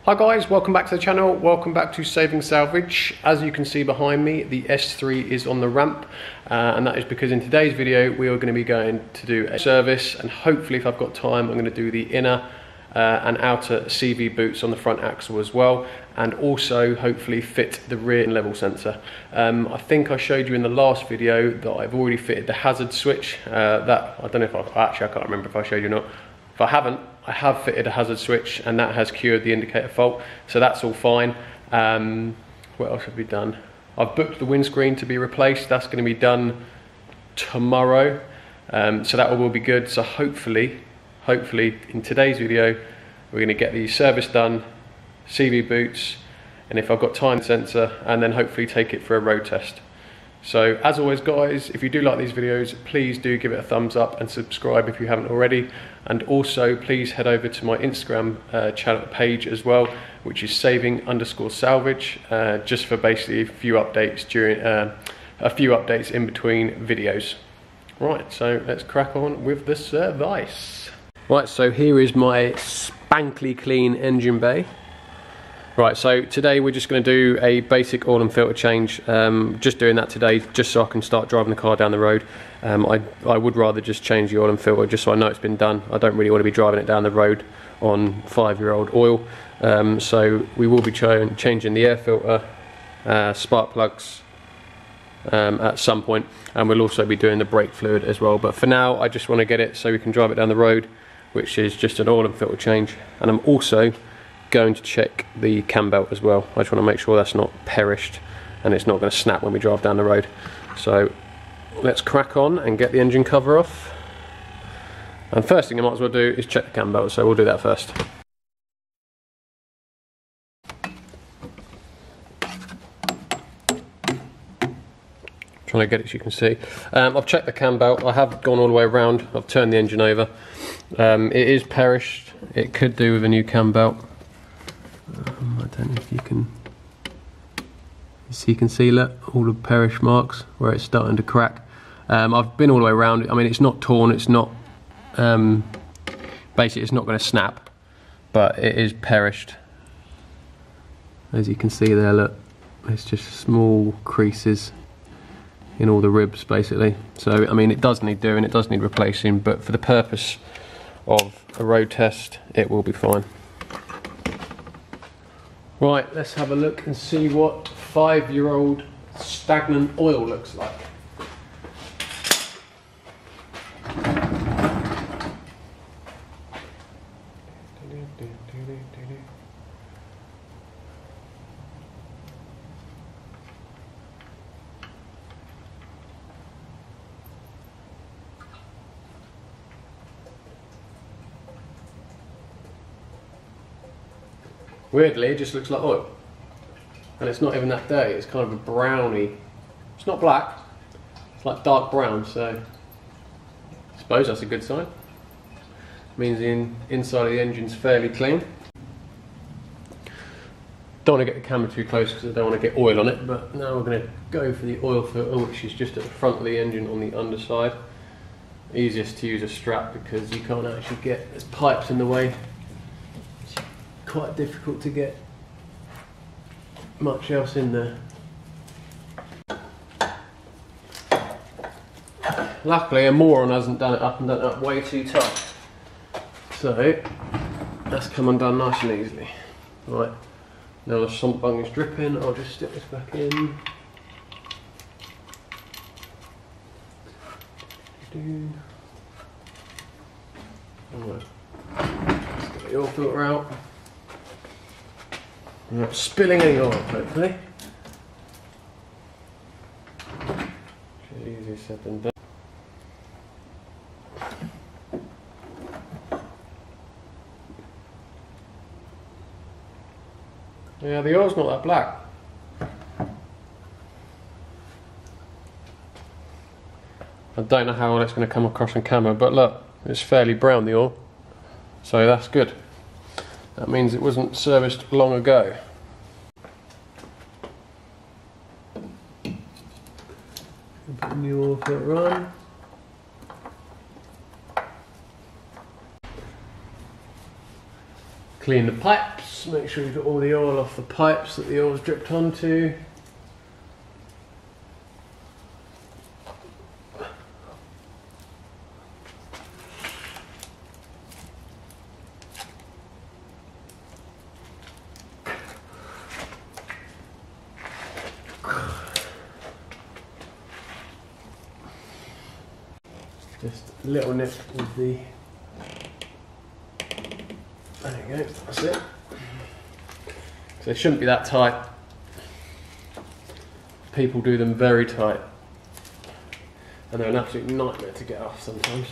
Hi guys, welcome back to the channel, welcome back to Saving Salvage. As you can see behind me, the S3 is on the ramp, and that is because in today's video we are going to be going to do a service, and hopefully if I've got time I'm going to do the inner and outer CV boots on the front axle as well, and also hopefully fit the rear level sensor. I think I showed you in the last video that I've already fitted the hazard switch. That I don't know if I can't remember if I showed you or not. If I haven't, I have fitted a hazard switch and that has cured the indicator fault, so that's all fine. What else have we done? I've booked the windscreen to be replaced. That's going to be done tomorrow, so that will be good. So hopefully in today's video we're going to get the service done, CV boots, and if I've got time, sensor, and then hopefully take it for a road test. So as always guys, if you do like these videos, please do give it a thumbs up and subscribe if you haven't already, and also please head over to my Instagram channel page as well, which is saving_salvage, just for basically a few updates in between videos. Right, so let's crack on with the service. Right, so here is my spankly clean engine bay. Right, so today we're just going to do a basic oil and filter change. Just doing that today, just so I can start driving the car down the road. I would rather just change the oil and filter, just so I know it's been done. I don't really want to be driving it down the road on 5-year-old oil. So we will be changing the air filter, spark plugs at some point, and we'll also be doing the brake fluid as well. But for now, I just want to get it so we can drive it down the road, which is just an oil and filter change. And I'm also going to check the cam belt as well. I just want to make sure that's not perished and it's not going to snap when we drive down the road. So let's crack on and get the engine cover off. And first thing I might as well do is check the cam belt, so we'll do that first. Trying to get it so you can see. I've checked the cam belt. I have gone all the way around. I've turned the engine over. It is perished. It could do with a new cam belt. I don't know if you can see look, all the perish marks where it's starting to crack. I've been all the way around. I mean, it's not torn, it's not basically it's not going to snap, but it is perished. As you can see there, look, it's just small creases in all the ribs basically. So I mean, it does need doing, it does need replacing, but for the purpose of a road test it will be fine. Right, let's have a look and see what 5-year-old stagnant oil looks like. Weirdly, it just looks like oil, and it's not even that dirty. It's kind of a browny. It's not black. It's like dark brown. So I suppose that's a good sign. It means the inside of the engine's fairly clean. Don't want to get the camera too close because I don't want to get oil on it. But now we're going to go for the oil filter, which is just at the front of the engine on the underside. Easiest to use a strap because you can't actually get, there's pipes in the way. Quite difficult to get much else in there. Luckily a moron hasn't done it up and done it up way too tight, so that's come undone nice and easily. Right, now the sump bung is dripping. I'll just stick this back in. Alright, let's get the oil filter out. I'm not spilling any oil, hopefully. Easier said than done. Yeah, the oil's not that black. I don't know how that's going to come across on camera, but look, it's fairly brown, the oil. So that's good. That means it wasn't serviced long ago. Put the new oil filter on. Clean the pipes. Just make sure you've got all the oil off the pipes that the oil's dripped onto. Just a little nip with the, there you go, that's it. So they shouldn't be that tight. People do them very tight. And they're an absolute nightmare to get off sometimes.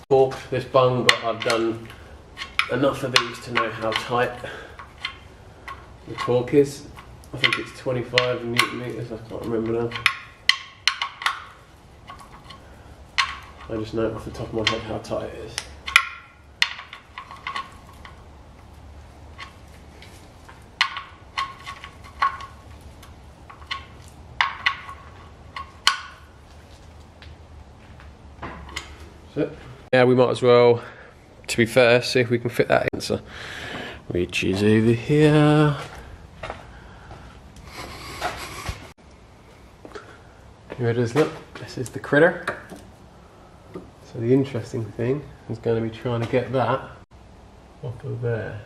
Torqued this bung, but I've done enough of these to know how tight the torque is. I think it's 25 Newton meters, I can't remember now. I just know off the top of my head how tight it is. That's it. Yeah, we might as well, to be fair, see if we can fit that in. So, which is over here. Here it is, look, this is the critter. So the interesting thing is going to be trying to get that off of there.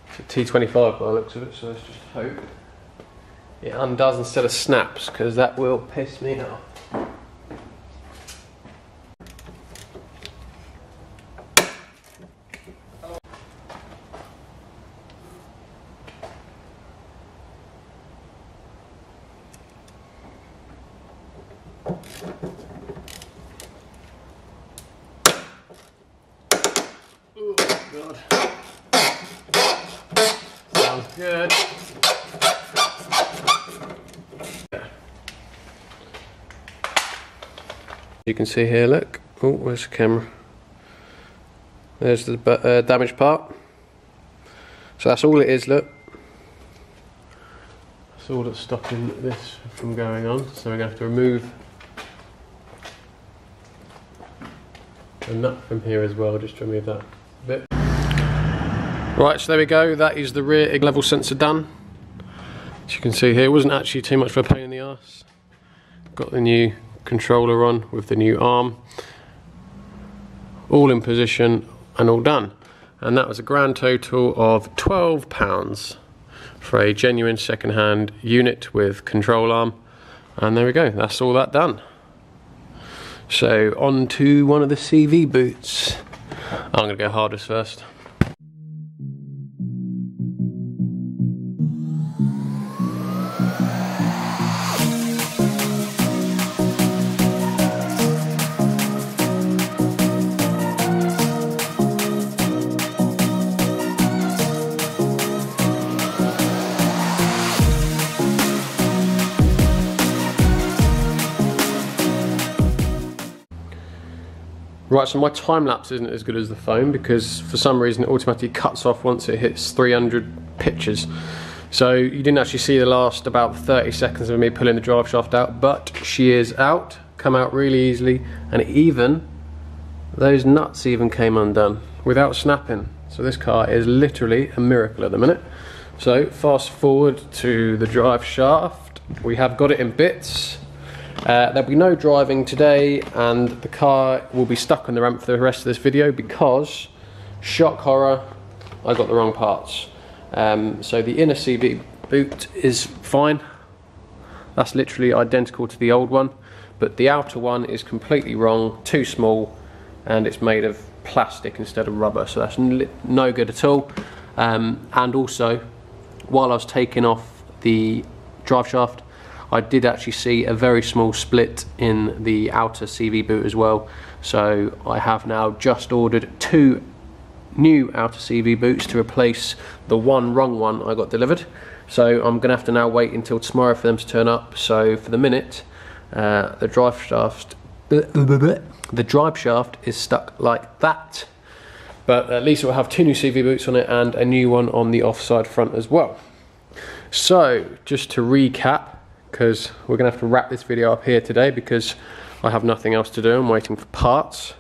It's a T25 by the looks of it, so let's just hope it undoes instead of snaps, because that will piss me off. God. Sounds good. You can see here, look. Oh, where's the camera? There's the damaged part. So that's all it is, look. That's all that's stopping this from going on. So we're going to have to remove a nut from here as well, just to remove that bit. Right, so there we go, that is the rear level sensor done. As you can see here, it wasn't actually too much of a pain in the arse. Got the new controller on with the new arm. All in position and all done. And that was a grand total of £12 for a genuine second-hand unit with control arm. And there we go, that's all that done. So on to one of the CV boots. I'm going to go hardest first. Right, so my time lapse isn't as good as the phone because for some reason it automatically cuts off once it hits 300 pictures. So you didn't actually see the last about 30 seconds of me pulling the drive shaft out, but she is out, come out really easily, and even those nuts even came undone without snapping. So this car is literally a miracle at the minute. So fast forward to the drive shaft, we have got it in bits. There'll be no driving today and the car will be stuck on the ramp for the rest of this video because, shock horror, I got the wrong parts. So the inner CV boot is fine. That's literally identical to the old one, but the outer one is completely wrong, too small, and it's made of plastic instead of rubber, so that's no good at all. And also, while I was taking off the drive shaft, I did actually see a very small split in the outer CV boot as well. So I have now just ordered 2 new outer CV boots to replace the one wrong one I got delivered. So I'm gonna have to now wait until tomorrow for them to turn up. So for the minute, the drive shaft is stuck like that. But at least it will have 2 new CV boots on it and a new one on the offside front as well. So just to recap, because we're going to have to wrap this video up here today because I have nothing else to do, I'm waiting for parts.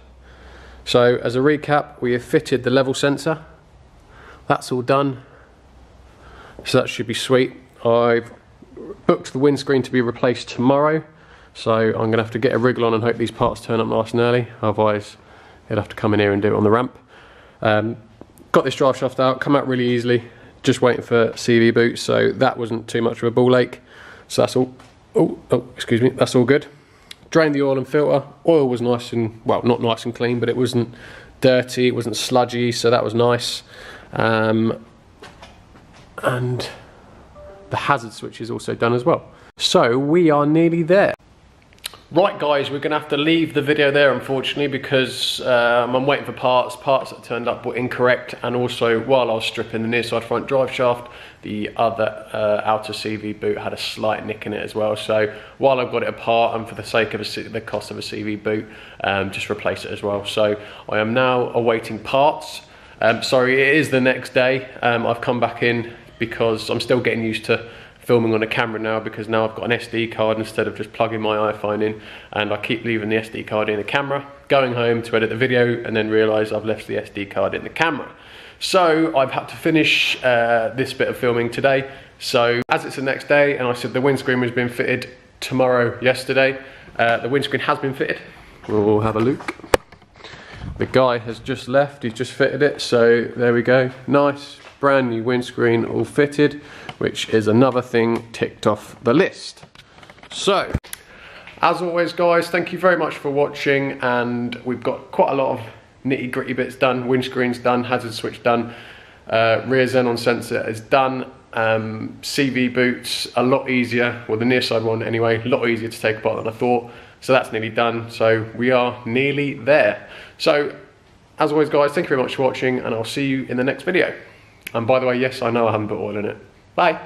So as a recap, we have fitted the level sensor, that's all done. So that should be sweet. I've booked the windscreen to be replaced tomorrow, so I'm going to have to get a wriggle on and hope these parts turn up nice and early, otherwise he'll have to come in here and do it on the ramp. Got this drive shaft out, come out really easily, just waiting for CV boot, so that wasn't too much of a ball ache. So that's all, excuse me, that's all good. Drained the oil and filter. Oil was nice and, well, not nice and clean, but it wasn't dirty, it wasn't sludgy, so that was nice. And the hazard switch is also done as well. So we are nearly there. Right guys, we're going to have to leave the video there unfortunately, because I'm waiting for parts that turned up were incorrect, and also while I was stripping the near side front drive shaft, the other outer CV boot had a slight nick in it as well. So while I've got it apart, and for the sake of the cost of a CV boot, just replace it as well. So I am now awaiting parts. Sorry, it is the next day. I've come back in because I'm still getting used to filming on a camera now, because now I've got an SD card instead of just plugging my iPhone in, and I keep leaving the SD card in the camera, going home to edit the video, and then realise I've left the SD card in the camera. So I've had to finish this bit of filming today. So as it's the next day, and I said the windscreen was being fitted yesterday, the windscreen has been fitted. We'll have a look. The guy has just left, he's just fitted it, so there we go. Nice, brand new windscreen, all fitted, which is another thing ticked off the list. So, as always guys, thank you very much for watching, and we've got quite a lot of nitty gritty bits done. Windscreen's done, hazard switch done, rear xenon sensor is done, CV boots a lot easier, well the near side one anyway, a lot easier to take apart than I thought. So that's nearly done, so we are nearly there. So, as always guys, thank you very much for watching, and I'll see you in the next video. And by the way, yes, I know I haven't put oil in it. Bye.